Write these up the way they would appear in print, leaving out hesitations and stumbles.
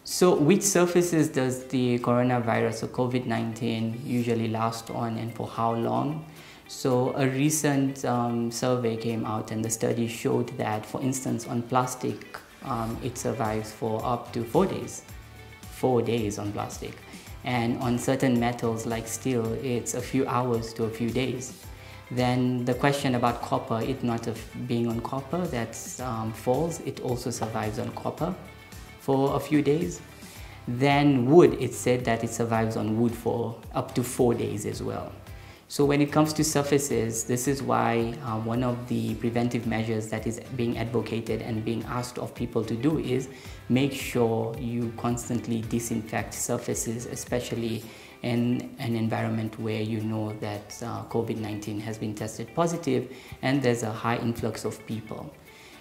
So which surfaces does the coronavirus or COVID-19 usually last on, and for how long? So a recent survey came out, and the study showed that, for instance, on plastic, it survives for up to 4 days. 4 days on plastic. And on certain metals like steel, it's a few hours to a few days. Then the question about copper, it not of being on copper, that's false. It also survives on copper for a few days. Then wood, it said that it survives on wood for up to 4 days as well. So when it comes to surfaces, this is why one of the preventive measures that is being advocated and being asked of people to do is make sure you constantly disinfect surfaces, especially in an environment where you know that COVID-19 has been tested positive and there's a high influx of people.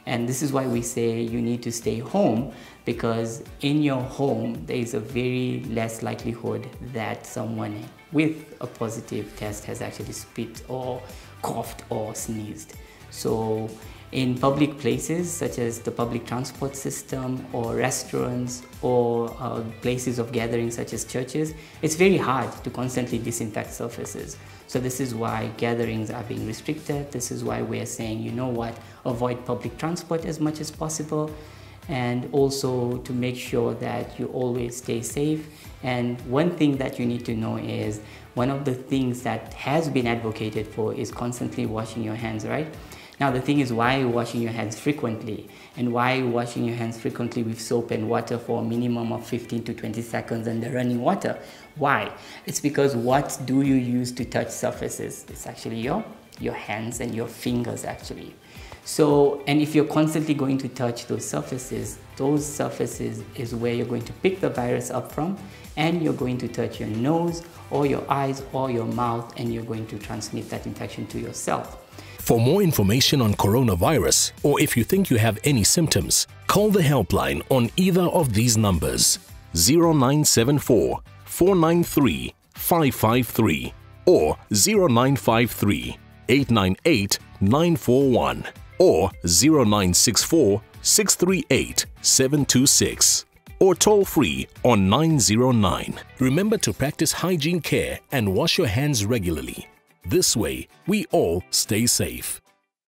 And this is why we say you need to stay home, because in your home there is a very less likelihood that someone with a positive test has actually spit or coughed or sneezed. So in public places such as the public transport system or restaurants or places of gathering such as churches, it's very hard to constantly disinfect surfaces. So this is why gatherings are being restricted. This is why we're saying, you know what, avoid public transport as much as possible, and also to make sure that you always stay safe. And one thing that you need to know is, one of the things that has been advocated for is constantly washing your hands, right? Now the thing is, why are you washing your hands frequently? And why are you washing your hands frequently with soap and water for a minimum of 15 to 20 seconds and the running water? Why? It's because what do you use to touch surfaces? It's actually your hands and your fingers actually. So, and if you're constantly going to touch those surfaces is where you're going to pick the virus up from, and you're going to touch your nose or your eyes or your mouth, and you're going to transmit that infection to yourself. For more information on coronavirus, or if you think you have any symptoms, call the helpline on either of these numbers: 0974 493 553 or 0953 898 941 or 0964 638 726 or toll free on 909. Remember to practice hygiene care and wash your hands regularly. This way, we all stay safe.